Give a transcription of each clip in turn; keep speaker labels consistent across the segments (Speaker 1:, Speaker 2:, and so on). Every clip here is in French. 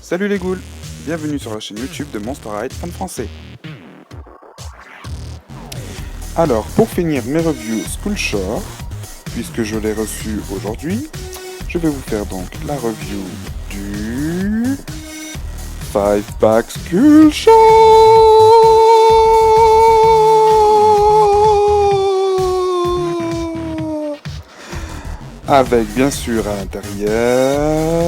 Speaker 1: Salut les ghouls, bienvenue sur la chaîne YouTube de Monster Ride Fan Français. Alors, pour finir mes reviews Skull Shore, puisque je l'ai reçu aujourd'hui, je vais vous faire donc la review du 5-pack Skull Shore avec bien sûr à l'intérieur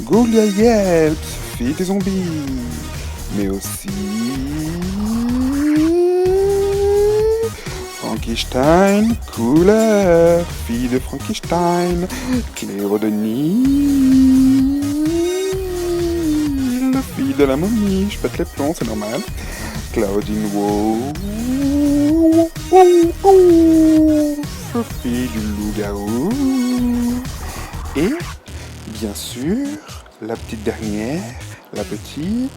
Speaker 1: Ghoulia Yelps, fille des zombies, mais aussi Frankenstein Cooler, fille de Frankenstein, Cléo de Nil, fille de la momie, je pète les plombs, c'est normal. Claudine Wow, Sophie du loup-garou, et bien sûr, la petite dernière, la petite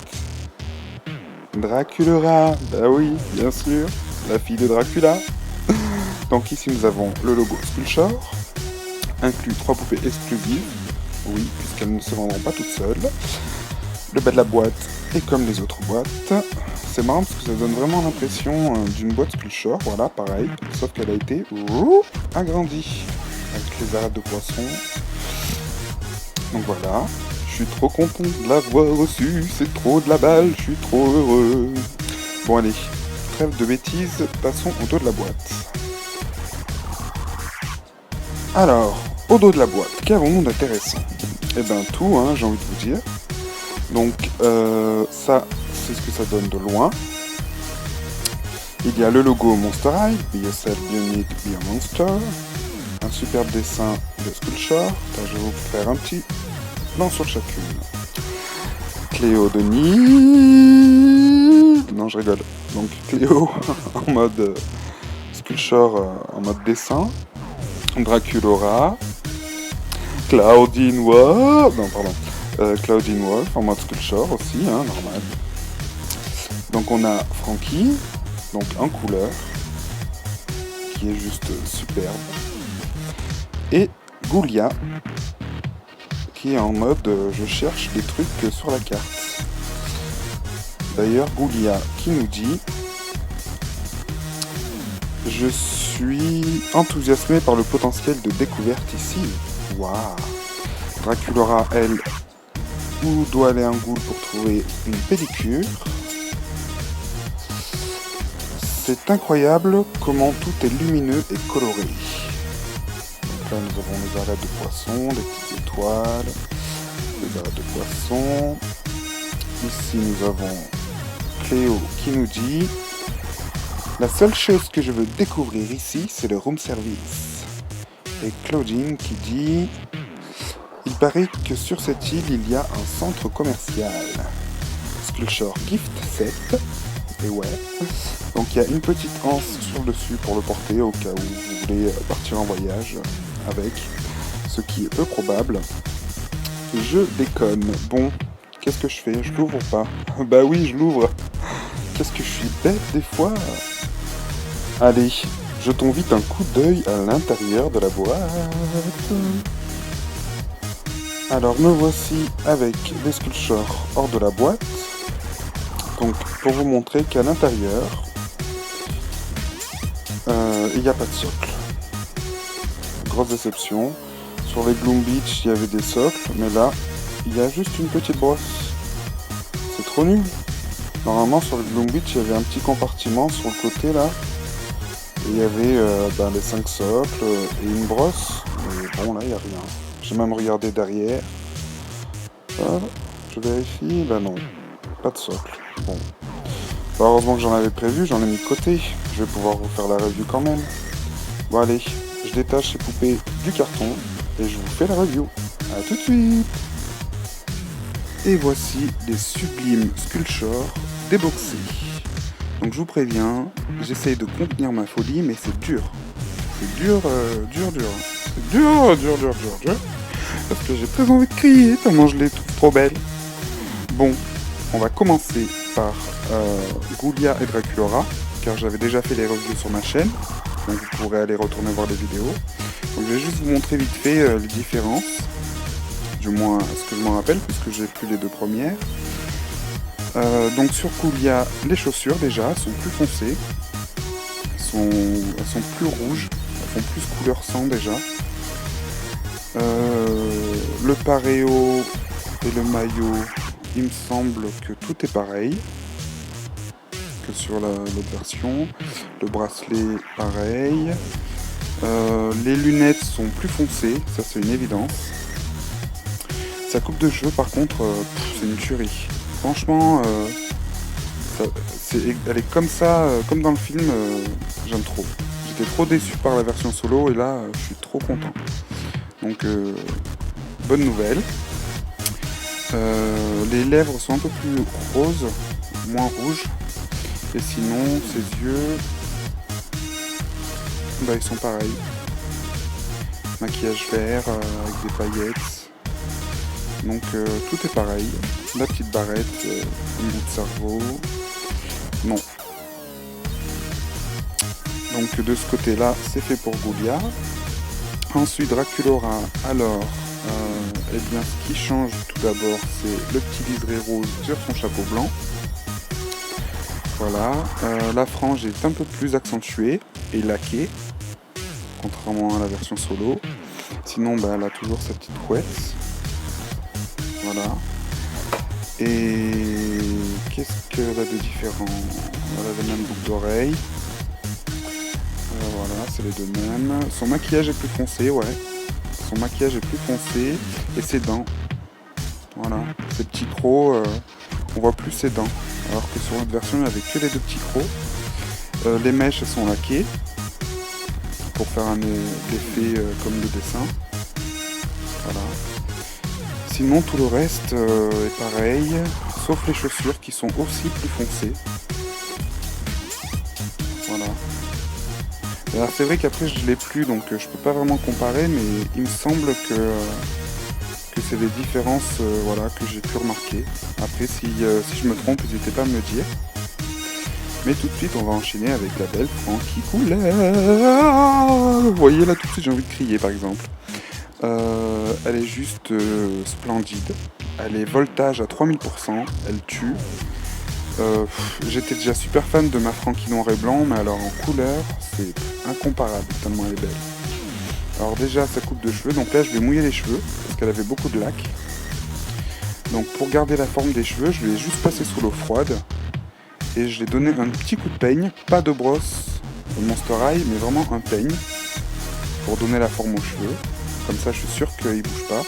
Speaker 1: Draculaura. Bah oui, bien sûr, la fille de Dracula. Donc ici nous avons le logo Skull Shore, inclus 3 poupées exclusives, oui, puisqu'elles ne se vendront pas toutes seules. Le bas de la boîte est comme les autres boîtes. C'est marrant parce que ça donne vraiment l'impression d'une boîte Skull Shore, voilà, pareil, sauf qu'elle a été agrandie avec les arêtes de poisson. Donc voilà, je suis trop content de l'avoir reçu, c'est trop de la balle, je suis trop heureux. Bon allez, trêve de bêtises, passons au dos de la boîte. Alors, au dos de la boîte, qu'avons-nous d'intéressant? Eh ben tout, hein, j'ai envie de vous dire. Donc ça, c'est ce que ça donne de loin. Il y a le logo Monster High, Be Yourself, Be Unique, Be a Monster. Un superbe dessin de Skull Shore. Là, je vais vous faire un petit plan sur chacune. Cléo de Nil. Non, je rigole. Donc Cléo en mode Skull Shore, en mode dessin. Draculaura. Claudine Wolf. Non, pardon. Claudine Wolf en mode Skull Shore aussi, hein, normal. Donc on a Frankie, donc en couleur, qui est juste superbe. Et Ghoulia, qui est en mode je cherche des trucs sur la carte. D'ailleurs, Ghoulia qui nous dit: je suis enthousiasmé par le potentiel de découverte ici. Waouh. Draculaura, elle, où doit aller un ghoul pour trouver une pédicure? C'est incroyable comment tout est lumineux et coloré. Donc là nous avons les arêtes de poisson, des petites étoiles, les arêtes de poisson. Ici nous avons Cléo qui nous dit: la seule chose que je veux découvrir ici, c'est le room service. Et Claudine qui dit: il paraît que sur cette île, il y a un centre commercial. Skull Shore Gift Set. Et ouais. Donc il y a une petite anse sur le dessus pour le porter au cas où vous voulez partir en voyage avec. Ce qui est peu probable. Je déconne. Bon, qu'est-ce que je fais? Je l'ouvre pas. Bah oui, je l'ouvre. Qu'est-ce que je suis bête des fois? Allez, jetons vite un coup d'œil à l'intérieur de la boîte. Alors me voici avec les Skull Shore hors de la boîte. Donc pour vous montrer qu'à l'intérieur, il n'y a pas de socle. Grosse déception. Sur les Gloom Beach, il y avait des socles, mais là, il y a juste une petite brosse. C'est trop nul. Normalement, sur les Gloom Beach, il y avait un petit compartiment sur le côté là. Et il y avait les 5 socles et une brosse. Mais bon, là, il n'y a rien. J'ai même regardé derrière. Je vérifie. Bah non, pas de socle. Bon. Bah, heureusement que j'en avais prévu, j'en ai mis de côté. Je vais pouvoir vous faire la review quand même. Bon allez, je détache ces poupées du carton et je vous fais la review. A tout de suite. Et voici les sublimes Skull Shore déboxés. Donc je vous préviens, j'essaye de contenir ma folie, mais c'est dur. C'est dur. C'est dur. Parce que j'ai très envie de crier tellement je les trouve trop belles. Bon, on va commencer par Ghoulia et Draculaura, car j'avais déjà fait les reviews sur ma chaîne. donc vous pourrez aller retourner voir les vidéos. Donc je vais juste vous montrer vite fait les différences, du moins ce que je m'en rappelle, puisque j'ai plus les deux premières. Donc sur Goulia, les chaussures déjà sont plus foncées, elles sont plus rouges, elles font plus couleur sang déjà. Le pareo et le maillot, il me semble que tout est pareil que sur l'autre version. Le bracelet pareil. Les lunettes sont plus foncées, ça c'est une évidence. Sa coupe de cheveux par contre, c'est une tuerie. Franchement, elle est comme ça, comme dans le film, j'aime trop. J'étais trop déçu par la version solo et là, je suis trop content. Donc, bonne nouvelle. Les lèvres sont un peu plus roses, moins rouges. Et sinon, ses yeux, bah, ils sont pareils. Maquillage vert avec des paillettes. Donc tout est pareil. La petite barrette, un bout de cerveau. Non. Donc de ce côté-là, c'est fait pour Goulia. Ensuite, Draculaura. Alors, eh bien, ce qui change tout d'abord, c'est le petit liseré rose sur son chapeau blanc. Voilà. La frange est un peu plus accentuée et laquée, contrairement à la version solo. Sinon, bah, elle a toujours sa petite couette. Voilà. Et qu'est-ce qu'elle a de différent? Elle a les mêmes boucles d'oreilles. Voilà, c'est les deux mêmes. Son maquillage est plus foncé, ouais. Son maquillage est plus foncé. Et ses dents. Voilà. Ses petits crocs, on voit plus ses dents. Alors que sur l'autre version, il n'y avait que les deux petits crocs. Les mèches, elles sont laquées. Pour faire un effet comme le dessin. Voilà. Sinon tout le reste est pareil, sauf les chaussures qui sont aussi plus foncées. Voilà. Alors c'est vrai qu'après je l'ai plus, donc je peux pas vraiment comparer, mais il me semble que c'est des différences voilà, que j'ai pu remarquer. Après si je me trompe, n'hésitez pas à me le dire. Mais tout de suite on va enchaîner avec la belle Frankie Couleur. Vous voyez là tout de suite j'ai envie de crier par exemple. Elle est juste splendide. Elle est voltage à 3000%. Elle tue. J'étais déjà super fan de ma Frankie noir et blanc, mais alors en couleur, c'est incomparable tellement elle est belle. Alors déjà sa coupe de cheveux. Donc là je vais mouiller les cheveux parce qu'elle avait beaucoup de lac. Donc pour garder la forme des cheveux, je l'ai juste passé sous l'eau froide et je l'ai donné un petit coup de peigne, pas de brosse de Monster High, mais vraiment un peigne pour donner la forme aux cheveux. Comme ça, je suis sûr qu'il ne bouge pas.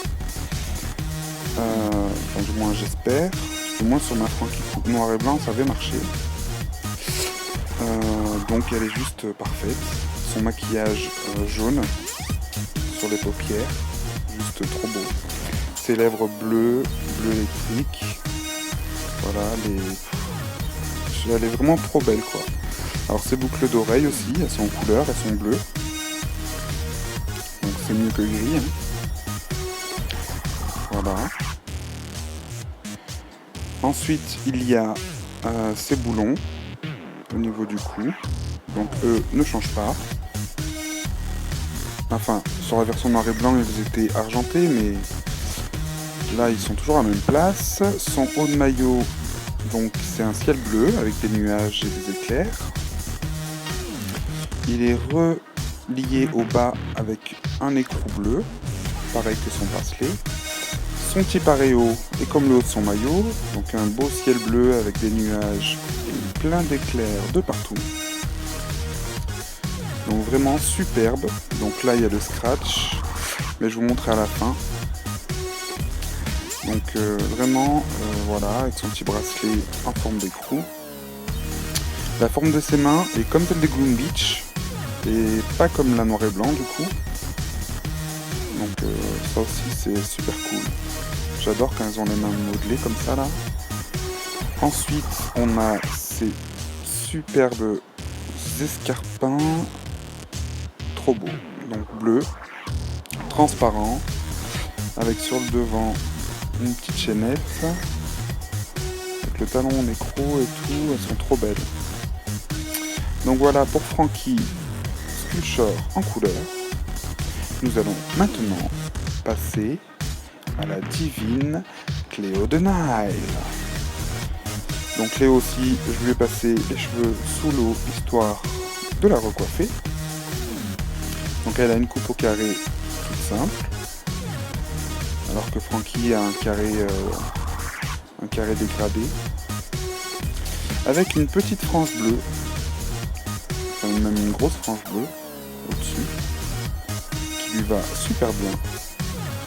Speaker 1: Enfin, du moins, j'espère. Du moins, sur ma Frankie noir et blanc, ça avait marché. Donc, elle est juste parfaite. Son maquillage jaune sur les paupières, juste trop beau. Ses lèvres bleues, bleu électrique. Voilà, elle est vraiment trop belle, quoi. Alors, ses boucles d'oreilles aussi, elles sont en couleur, elles sont bleues. C'est mieux que gris. Hein. Voilà. Ensuite, il y a ces boulons au niveau du cou. Donc eux ne changent pas. Enfin, sur la version noir et blanc, ils étaient argentés, mais là, ils sont toujours à la même place. Son haut de maillot, donc c'est un ciel bleu avec des nuages et des éclairs. Il est relié au bas avec un écrou bleu, pareil que son bracelet. Son petit paréo est comme le haut de son maillot, donc un beau ciel bleu avec des nuages et plein d'éclairs de partout. Donc vraiment superbe. Donc là il y a le scratch, mais je vous montrerai à la fin. Donc vraiment voilà, avec son petit bracelet en forme d'écrou. La forme de ses mains est comme celle des Gloom Beach et pas comme la noir et blanc du coup. Donc ça aussi c'est super cool. J'adore quand elles ont les mains modelées comme ça là. Ensuite on a ces superbes escarpins, trop beaux, donc bleu, transparent, avec sur le devant une petite chaînette, avec le talon en écrou et tout, elles sont trop belles. Donc voilà pour Frankie, ce Sculpture en couleur, nous allons maintenant passer à la divine Cléo de Nile. Donc Cléo aussi, je lui ai passé les cheveux sous l'eau, histoire de la recoiffer. Donc elle a une coupe au carré toute simple, alors que Frankie a un carré dégradé, avec une petite frange bleue, enfin même une grosse frange bleue au-dessus, qui lui va super bien.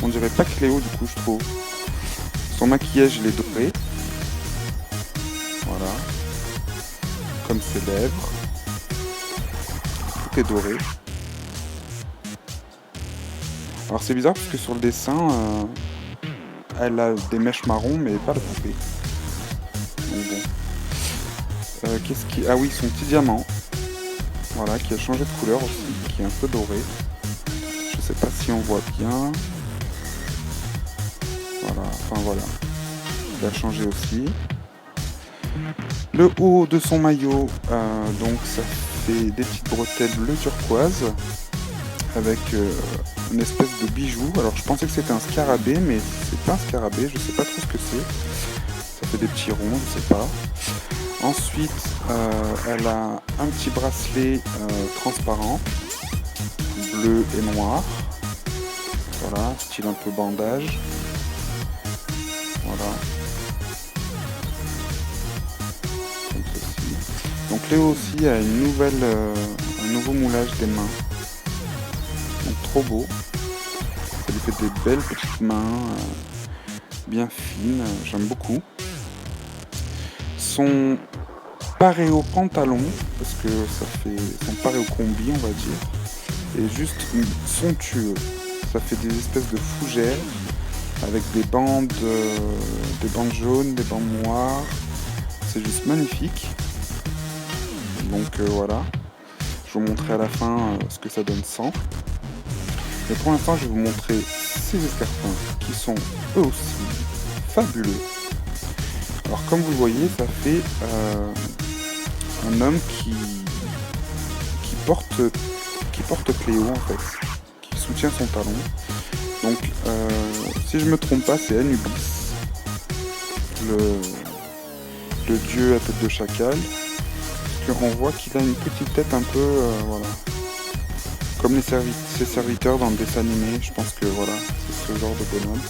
Speaker 1: On dirait pas Cléo du coup, je trouve. Son maquillage il est doré, voilà, comme ses lèvres, tout est doré. Alors c'est bizarre parce que sur le dessin, elle a des mèches marron mais pas la poupée. Donc bon. Qu'est-ce qui... Ah oui, son petit diamant. Voilà, qui a changé de couleur aussi, qui est un peu doré. Je sais pas si on voit bien. Voilà, enfin voilà. Il a changé aussi. Le haut de son maillot, donc ça fait des petites bretelles bleu turquoise avec une espèce de bijou. Alors je pensais que c'était un scarabée, mais c'est pas un scarabée, je sais pas trop ce que c'est. Ça fait des petits ronds, je sais pas. Ensuite, elle a un petit bracelet transparent, bleu et noir. Voilà, style un peu bandage. Voilà. Comme ceci. Donc Léo aussi a une un nouveau moulage des mains. Donc trop beau. Ça lui fait des belles petites mains, bien fines, j'aime beaucoup. Son paréo pantalon, parce que ça fait son paréo combi on va dire, est juste somptueux. Ça fait des espèces de fougères avec des bandes jaunes, des bandes noires. C'est juste magnifique. Donc voilà. Je vais vous montrer à la fin ce que ça donne sans. Mais pour l'instant, je vais vous montrer ces escarpins qui sont eux aussi fabuleux. Alors comme vous le voyez, ça fait un homme qui porte Cléo en fait, qui soutient son talon. Donc si je me trompe pas, c'est Anubis, le dieu à tête de chacal. Parce qu'on voit qu'il a une petite tête un peu voilà. Comme ses serviteurs dans le dessin animé, je pense que voilà, c'est ce genre de bonhomme.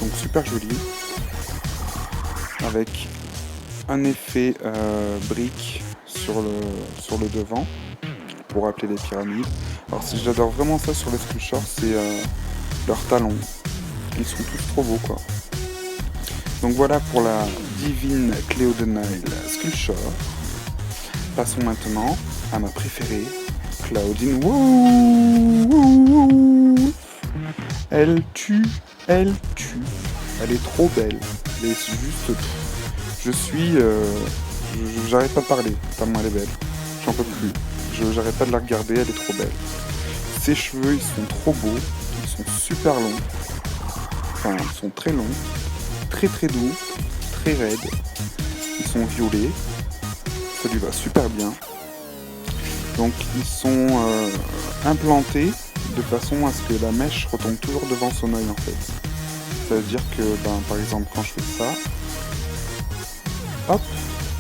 Speaker 1: Donc super joli. Avec un effet brique sur le devant, pour rappeler les pyramides. Alors si j'adore vraiment ça sur les sculptures, c'est leurs talons. Ils sont tous trop beaux quoi. Donc voilà pour la divine Cléo de Nile sculpture. Passons maintenant à ma préférée, Claudine. Wouh, elle tue. Elle est trop belle. Elle est juste... j'arrête pas de parler, tellement elle est belle. J'en peux plus. J'arrête pas de la regarder, elle est trop belle. Ses cheveux, ils sont trop beaux. Ils sont super longs. Enfin, ils sont très longs. Très très doux. Très raides. Ils sont violets. Ça lui va super bien. Donc ils sont implantés de façon à ce que la mèche retombe toujours devant son œil en fait. Ça veut dire que par exemple quand je fais ça, hop,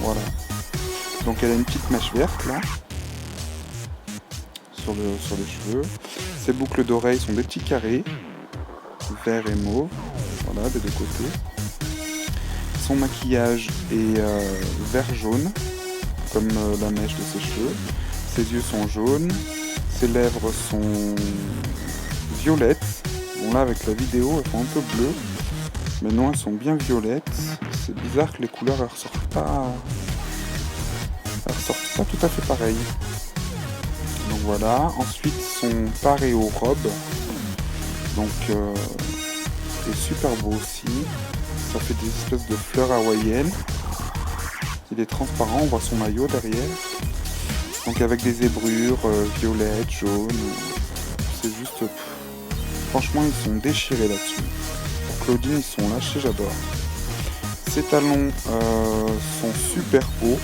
Speaker 1: voilà. Donc elle a une petite mèche verte là sur les cheveux. Ses boucles d'oreilles sont des petits carrés, vert et mauve, voilà, des deux côtés. Son maquillage est vert jaune, comme la mèche de ses cheveux. Ses yeux sont jaunes, ses lèvres sont violettes. Bon là avec la vidéo elles font un peu bleu, mais non elles sont bien violettes. C'est bizarre que les couleurs elles ressortent pas tout à fait pareil. Donc voilà, ensuite son paréo robe, donc est super beau aussi. Ça fait des espèces de fleurs hawaïennes. Il est transparent, on voit son maillot derrière. Donc avec des zébrures violettes, jaunes. C'est juste... franchement, ils sont déchirés là-dessus. Pour Claudine, ils sont lâchés, j'adore. Ses talons sont super hauts.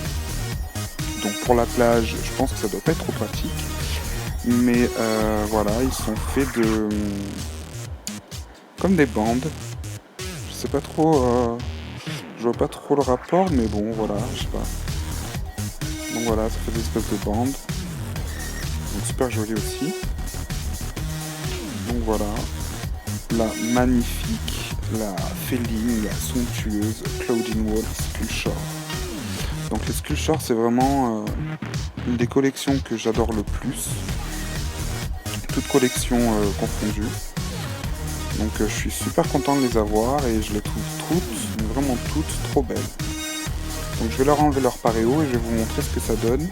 Speaker 1: Donc pour la plage, je pense que ça doit pas être trop pratique. Mais voilà, ils sont faits de... comme des bandes. Je sais pas trop... je vois pas trop le rapport, mais bon, voilà, je sais pas. Donc voilà, ça fait des espèces de bandes. Donc super joli aussi. Donc voilà, la magnifique, la féline, la somptueuse Claudine Wolf Skullshore. Donc les Skullshore, c'est vraiment une des collections que j'adore le plus. Toutes collections confondues. Donc je suis super content de les avoir et je les trouve toutes, mais vraiment toutes, trop belles. Donc je vais leur enlever leur paréo et je vais vous montrer ce que ça donne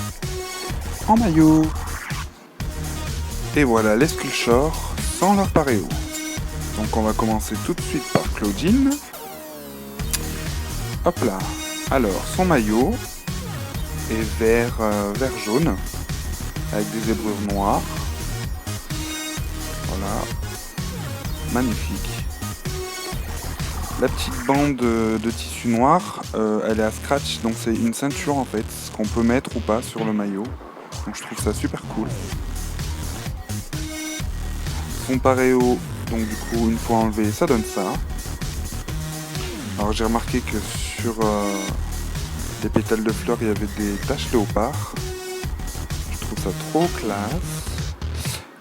Speaker 1: en maillot. Et voilà les Skullshore sans leur paréo. Donc on va commencer tout de suite par Claudine. Hop là. Alors son maillot est vert jaune avec des zébrures noires. Voilà. Magnifique. La petite bande de tissu noir, elle est à scratch, donc c'est une ceinture en fait, ce qu'on peut mettre ou pas sur le maillot. Donc je trouve ça super cool. Son paréo, donc du coup une fois enlevé, ça donne ça. Alors j'ai remarqué que sur les pétales de fleurs, il y avait des taches léopard. Je trouve ça trop classe.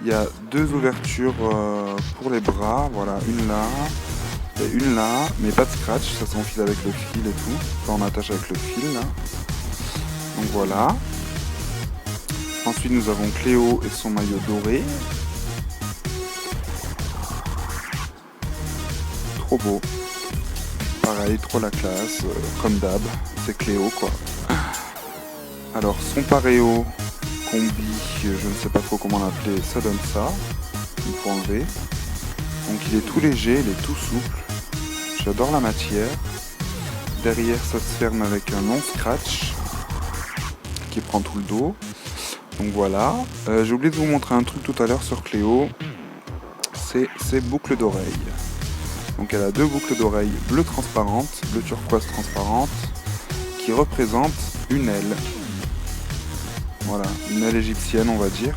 Speaker 1: Il y a deux ouvertures pour les bras, voilà, une là et une là, mais pas de scratch, ça s'enfile avec le fil et tout. Enfin, on attache avec le fil là. Donc voilà. Ensuite nous avons Cléo et son maillot doré. Trop beau. Pareil, trop la classe, comme d'hab, c'est Cléo quoi. Alors son paréo combi, je ne sais pas trop comment l'appeler, ça donne ça. Il faut enlever. Donc il est tout léger, il est tout souple. J'adore la matière. Derrière ça se ferme avec un long scratch qui prend tout le dos. Donc voilà. J'ai oublié de vous montrer un truc tout à l'heure sur Cléo. C'est ses boucles d'oreilles. Donc elle a deux boucles d'oreilles bleu transparentes, bleu turquoise transparente, qui représentent une aile. Voilà, une aile égyptienne on va dire.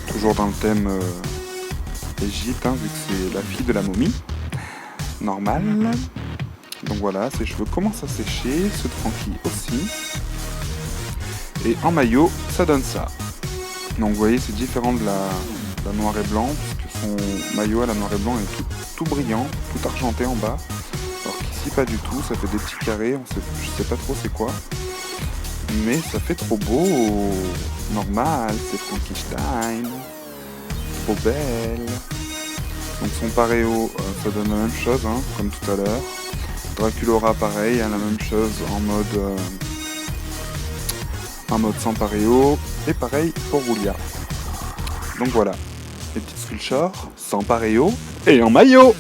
Speaker 1: Toujours dans le thème Égypte, hein, vu que c'est la fille de la momie. Normal. Donc voilà, ses cheveux commencent à sécher, ceux de Frankie aussi. Et en maillot, ça donne ça. Donc vous voyez, c'est différent de la noir et blanc, puisque son maillot à la noir et blanc est tout brillant, tout argenté en bas. Alors qu'ici, pas du tout, ça fait des petits carrés, je sais pas trop c'est quoi. Mais ça fait trop beau. Normal, c'est Frankenstein. Trop belle. Donc son paréo, ça donne la même chose, hein, comme tout à l'heure. Draculaura pareil, hein, la même chose en mode sans paréo. Et pareil pour Roulia. Donc voilà, les petites Skullshore sans paréo et en maillot.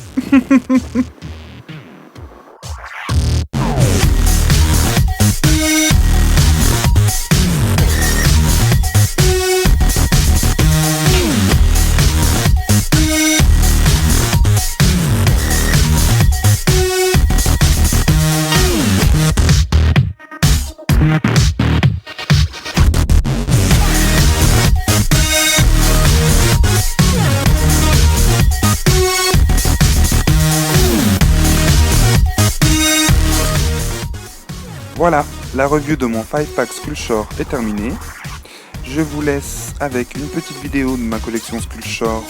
Speaker 1: Voilà, la review de mon 5-pack Skullshore est terminée. Je vous laisse avec une petite vidéo de ma collection Skullshore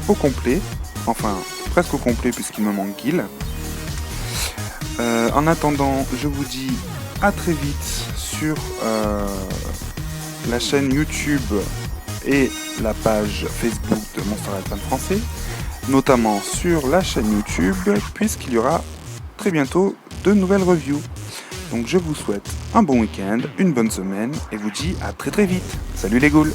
Speaker 1: au complet. Enfin, presque au complet puisqu'il me manque Gil. En attendant, je vous dis à très vite sur la chaîne YouTube et la page Facebook de Monster Fan Français. Notamment sur la chaîne YouTube puisqu'il y aura très bientôt de nouvelles reviews. Donc je vous souhaite un bon week-end, une bonne semaine et vous dis à très vite. Salut les ghouls!